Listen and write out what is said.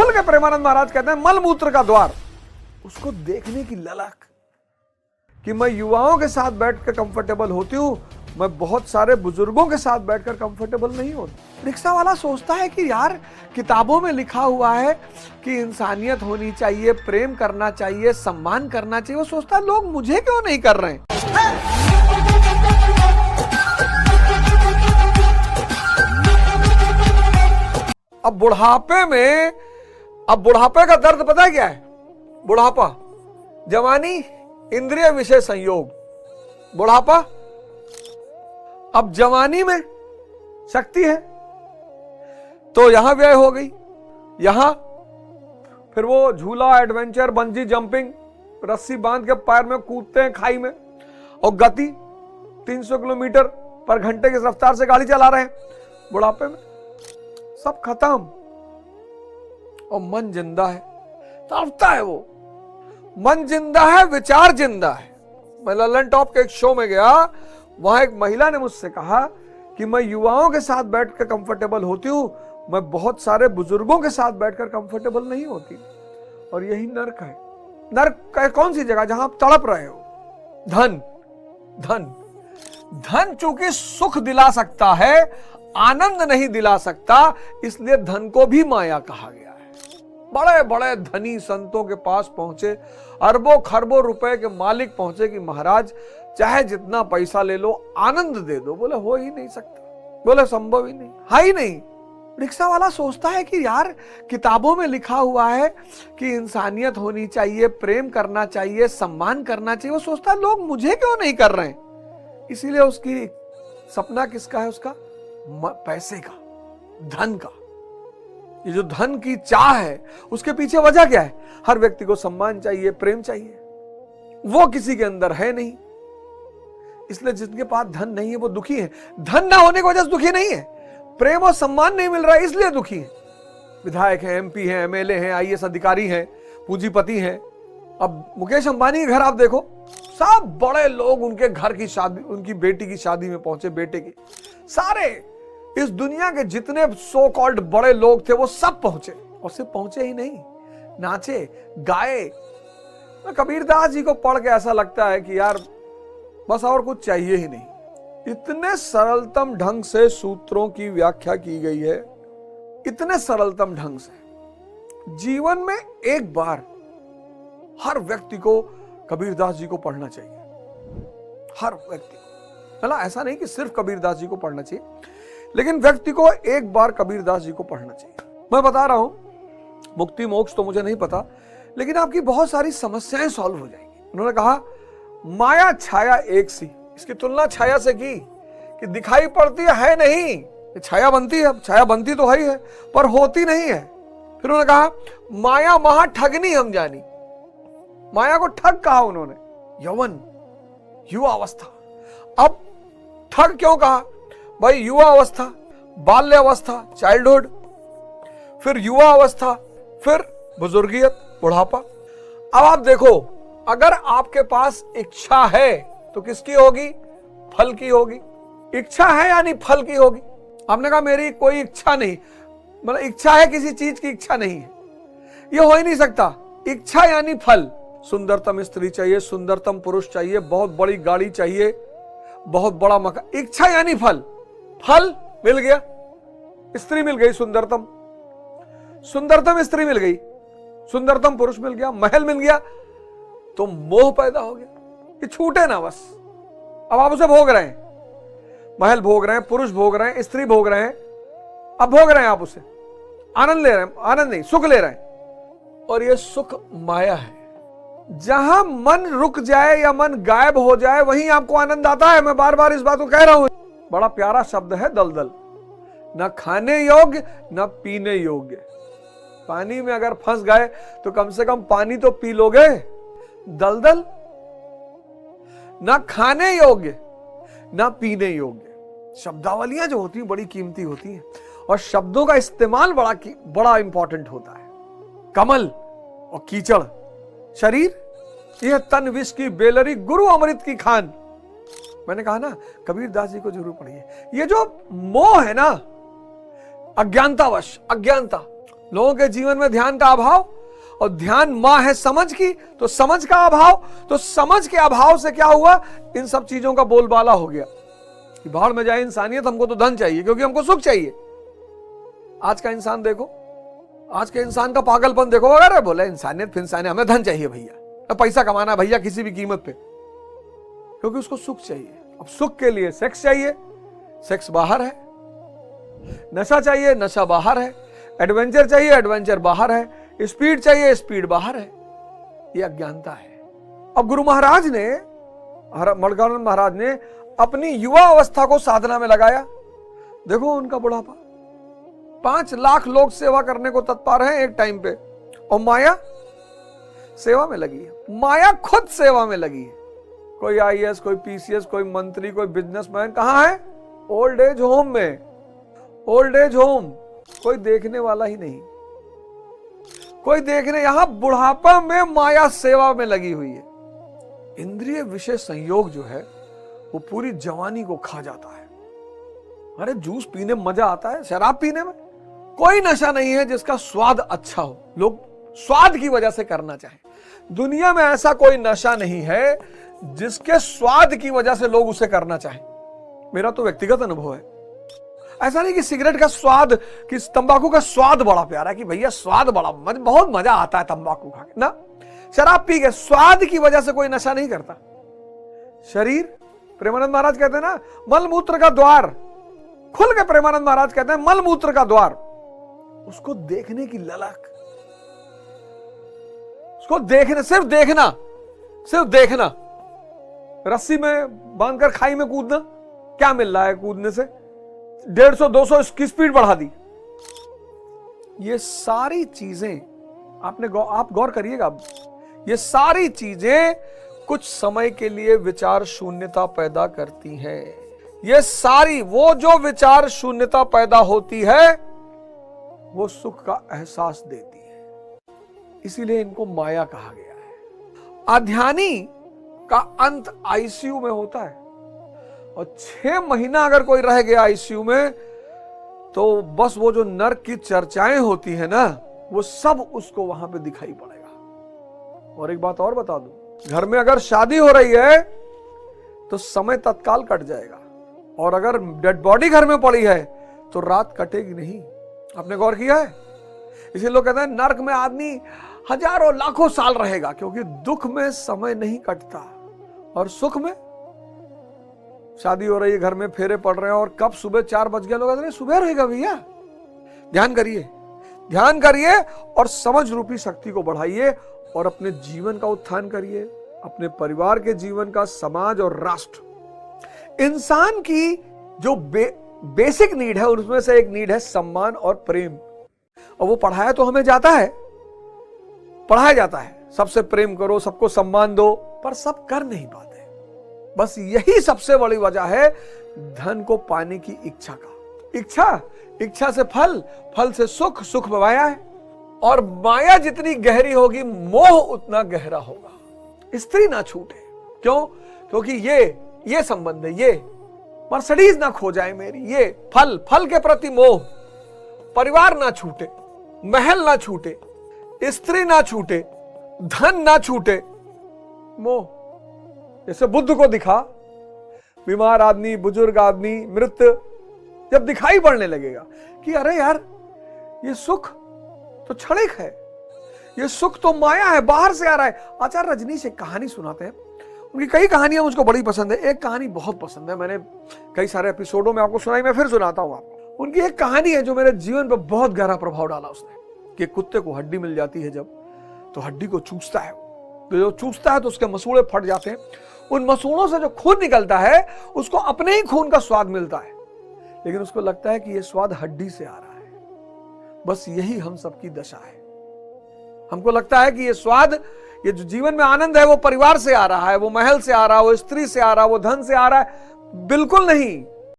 खुल के प्रेमानंद महाराज कहते हैं मल मूत्र का द्वार, उसको देखने की ललक कि मैं युवाओं के साथ बैठकर कंफर्टेबल होती हूं, मैं बहुत सारे बुजुर्गों के साथ बैठकर कंफर्टेबल नहीं होती। रिक्शा वाला सोचता है कि यार किताबों में लिखा हुआ है कि इंसानियत होनी चाहिए, प्रेम करना चाहिए, सम्मान करना चाहिए। वो सोचता है लोग मुझे क्यों नहीं कर रहे हैं। अब बुढ़ापे का दर्द पता है क्या है? बुढ़ापा, जवानी, इंद्रिय विषय संयोग, बुढ़ापा। अब जवानी में शक्ति है तो यहां व्यय हो गई, यहां फिर वो झूला, एडवेंचर, बंजी जंपिंग, रस्सी बांध के पैर में कूदते हैं खाई में, और गति 300 किलोमीटर पर घंटे की रफ्तार से गाड़ी चला रहे हैं। बुढ़ापे में सब खत्म और मन जिंदा है, तड़पता है वो। मन जिंदा है, विचार जिंदा है। मैं ललन टॉप के एक शो में गया, वहां एक महिला ने मुझसे कहा कि मैं युवाओं के साथ बैठकर कंफर्टेबल होती हूं, मैं बहुत सारे बुजुर्गों के साथ बैठकर कंफर्टेबल नहीं होती। और यही नर्क है। नर्क है कौन सी जगह? जहां आप तड़प रहे हो। धन धन धन चूंकि सुख दिला सकता है, आनंद नहीं दिला सकता, इसलिए धन को भी माया कहा गया है। बड़े बड़े धनी संतों के पास पहुंचे, अरबों खरबों रुपए के मालिक पहुंचे कि महाराज चाहे जितना पैसा ले लो, आनंद दे दो। बोले हो ही नहीं सकता, बोले संभव ही नहीं, है ही नहीं। रिक्शा वाला सोचता है कि यार किताबों में लिखा हुआ है कि इंसानियत होनी चाहिए, प्रेम करना चाहिए, सम्मान करना चाहिए। वो सोचता है लोग मुझे क्यों नहीं कर रहे हैं। इसीलिए उसकी सपना किसका है? उसका पैसे का, धन का। ये जो धन की चाह है, उसके पीछे वजह क्या है? हर व्यक्ति को सम्मान चाहिए, प्रेम चाहिए, वो किसी के अंदर है नहीं। इसलिए जिनके पास धन नहीं है वो दुखी है। धन ना होने की वजह से दुखी नहीं है, प्रेम और सम्मान नहीं मिल रहा है इसलिए दुखी है। विधायक हैं, एमपी हैं, एमएलए हैं, आईएएस अधिकारी हैं, पूंजीपति हैं। अब मुकेश अंबानी के घर आप देखो, सब बड़े लोग उनके घर की शादी, उनकी बेटी की शादी में पहुंचे, बेटे की। सारे इस दुनिया के जितने सो कॉल्ड बड़े लोग थे वो सब पहुंचे, और सिर्फ पहुंचे ही नहीं, नाचे, गाए। कबीरदास जी को पढ़ के ऐसा लगता है कि यार बस और कुछ चाहिए ही नहीं। इतने सरलतम ढंग से सूत्रों की व्याख्या की गई है, इतने सरलतम ढंग से। जीवन में एक बार हर व्यक्ति को कबीरदास जी को पढ़ना चाहिए, हर व्यक्ति को। मतलब ऐसा नहीं कि सिर्फ कबीरदास जी को पढ़ना चाहिए, लेकिन व्यक्ति को एक बार कबीरदास जी को पढ़ना चाहिए। मैं बता रहा हूं, मुक्ति मोक्ष तो मुझे नहीं पता, लेकिन आपकी बहुत सारी समस्याएं सॉल्व हो जाएंगी। उन्होंने कहा माया छाया एक सी, इसकी तुलना छाया से की कि दिखाई पड़ती है नहीं, छाया बनती है, छाया बनती तो है, पर होती नहीं है। फिर उन्होंने कहा माया महा ठगनी हम जानी, माया को ठग कहा उन्होंने। यौवन, युवा अवस्था। अब ठग क्यों कहा? भाई युवा अवस्था, बाल्य अवस्था, चाइल्डहुड, फिर युवा अवस्था, फिर बुजुर्गियत, बुढ़ापा। अब आप देखो, अगर आपके पास इच्छा है तो किसकी होगी? फल की होगी। इच्छा है यानी फल की होगी। आपने कहा मेरी कोई इच्छा नहीं, मतलब इच्छा है, किसी चीज की इच्छा नहीं है, यह हो ही नहीं सकता। इच्छा यानी फल। सुंदरतम स्त्री चाहिए, सुंदरतम पुरुष चाहिए, बहुत बड़ी गाड़ी चाहिए, बहुत बड़ा मकान। इच्छा यानी फल। फल मिल गया, स्त्री मिल गई सुंदरतम, सुंदरतम स्त्री मिल गई, सुंदरतम पुरुष मिल गया, महल मिल गया, तो मोह पैदा हो गया कि छूटे ना बस। अब आप उसे भोग रहे हैं, महल भोग रहे हैं, पुरुष भोग रहे हैं, स्त्री भोग रहे हैं, अब भोग रहे हैं आप उसे, आनंद ले रहे हैं, आनंद नहीं सुख ले रहे हैं। और ये सुख माया है। जहां मन रुक जाए या मन गायब हो जाए वहीं आपको आनंद आता है। मैं बार बार इस बात को कह रहा हूं। बड़ा प्यारा शब्द है दलदल, न खाने योग्य न पीने योग्य। पानी में अगर फंस गए तो कम से कम पानी तो पी लोगे। दलदल न खाने योग्य न पीने योग्य। शब्दावलियां जो होती हैं बड़ी कीमती होती हैं, और शब्दों का इस्तेमाल बड़ा इंपॉर्टेंट होता है। कमल और कीचड़, शरीर यह तन विष की बेलरी, गुरु अमृत की खान। मैंने कहा ना कबीरदास जी को जरूर पढ़िए। ये जो मोह है ना, अज्ञानतावश, अज्ञानता, लोगों के जीवन में ध्यान का अभाव, और ध्यान मां है समझ की, तो समझ का अभाव, तो समझ के अभाव से क्या हुआ, इन सब चीजों का बोलबाला हो गया कि भाड़ में जाए इंसानियत, हमको तो धन चाहिए क्योंकि हमको सुख चाहिए। आज का इंसान देखो, आज के इंसान का पागलपन देखो, अगर बोले इंसानियत फिर इंसानियत, हमें धन चाहिए भैया, पैसा कमाना भैया किसी भी कीमत पे, क्योंकि उसको सुख चाहिए। अब सुख के लिए सेक्स चाहिए, सेक्स बाहर है, नशा चाहिए, नशा बाहर है, एडवेंचर चाहिए, एडवेंचर बाहर है, स्पीड चाहिए, स्पीड बाहर है। यह अज्ञानता है। अब गुरु महाराज ने, मणिकानंद महाराज ने अपनी युवा अवस्था को साधना में लगाया। देखो उनका बुढ़ापा, 5 लाख लोग सेवा करने को तत्पर हैं एक टाइम पे, और माया सेवा में लगी है, माया खुद सेवा में लगी है। कोई आईएएस, कोई पीसीएस, कोई मंत्री, कोई बिजनेसमैन कहां है, ओल्ड एज होम में, ओल्ड एज होम, कोई देखने वाला ही नहीं, कोई देखने, यहां बुढ़ापा में माया सेवा में लगी हुई है। इंद्रिय विषय संयोग जो है वो पूरी जवानी को खा जाता है। अरे जूस पीने में मजा आता है, शराब पीने में कोई नशा नहीं है जिसका स्वाद अच्छा हो, लोग स्वाद की वजह से करना चाहें। दुनिया में ऐसा कोई नशा नहीं है जिसके स्वाद की वजह से लोग उसे करना चाहें। मेरा तो व्यक्तिगत अनुभव है। ऐसा नहीं कि सिगरेट का स्वाद, कि तंबाकू का स्वाद बड़ा प्यारा है, कि भैया स्वाद बड़ा बहुत मजा आता है तंबाकू खा के ना, शराब पी के स्वाद की वजह से कोई नशा नहीं करता। शरीर, प्रेमानंद महाराज कहते हैं ना, मल मूत्र का द्वार खुल के, प्रेमानंद महाराज कहते हैं मल मूत्र का द्वार, उसको देखने की ललक, उसको देखने, सिर्फ देखना, सिर्फ देखना। रस्सी में बांधकर खाई में कूदना, क्या मिल रहा है कूदने से, 150-200 इसकी स्पीड बढ़ा दी। ये सारी चीजें आप गौर करिएगा, ये सारी चीजें कुछ समय के लिए विचार शून्यता पैदा करती हैं। ये सारी, वो जो विचार शून्यता पैदा होती है वो सुख का एहसास देती है, इसीलिए इनको माया कहा गया है। अध्यानी का अंत आईसीयू में होता है, और 6 महीना अगर कोई रह गया आईसीयू में, तो बस वो जो नर्क की चर्चाएं होती है ना, वो सब उसको वहां पे दिखाई पड़ेगा। और एक बात और बता दूं, घर में अगर शादी हो रही है तो समय तत्काल कट जाएगा, और अगर डेड बॉडी घर में पड़ी है तो रात कटेगी नहीं। आपने गौर किया है? इसीलिए लोग कहते हैं नर्क में आदमी हजारों लाखों साल रहेगा, क्योंकि दुख में समय नहीं कटता, और सुख में शादी हो रही है, घर में फेरे पड़ रहे हैं, और कब सुबह 4 बज गया, लोग कहते हैं सुबह रहेगा भैया। ध्यान करिए, ध्यान करिए, और समझ रूपी शक्ति को बढ़ाइए, और अपने जीवन का उत्थान करिए, अपने परिवार के जीवन का, समाज और राष्ट्र। इंसान की जो बेसिक नीड है, उसमें से एक नीड है सम्मान और प्रेम, और वो पढ़ाया तो हमें जाता है, पढ़ाया जाता है सबसे प्रेम करो, सबको सम्मान दो, पर सब कर नहीं पाते। बस यही सबसे बड़ी वजह है धन को पाने की इच्छा का। इच्छा से फल, फल से सुख, सुख माया है, और माया जितनी गहरी होगी मोह उतना गहरा होगा। स्त्री ना छूटे, क्यों? क्योंकि ये संबंध है, ये मर्सिडीज ना खो जाए मेरी, ये फल के प्रति मोह, परिवार ना छूटे, महल ना छूटे, स्त्री ना छूटे, धन ना छूटे, मोह। जैसे बुद्ध को दिखा, बीमार आदमी, बुजुर्ग आदमी, मृत जब दिखाई पड़ने लगेगा कि अरे यार ये सुख तो क्षणिक है, ये सुख तो माया है, बाहर से आ रहा है। आचार्य रजनीश एक कहानी सुनाते हैं, उनकी कई कहानियां मुझको बड़ी पसंद है। एक कहानी बहुत पसंद है, मैंने कई सारे एपिसोडों में आपको सुनाई, मैं फिर सुनाता हूं आपको। उनकी एक कहानी है जो मेरे जीवन पर बहुत गहरा प्रभाव डाला उसने, कि कुत्ते को हड्डी मिल जाती है जब, तो हड्डी को चूसता है, तो जो चूसता है तो उसके मसूड़े फट जाते हैं, उन मसूड़ों से जो खून निकलता है उसको अपने ही खून का स्वाद मिलता है, लेकिन उसको लगता है कि यह स्वाद हड्डी से आ रहा है। बस यही हम सबकी दशा है। हमको लगता है कि ये स्वाद, ये जो जीवन में आनंद है वो परिवार से आ रहा है, वो महल से आ रहा है, वो स्त्री से आ रहा है, वो धन से आ रहा है। बिल्कुल नहीं।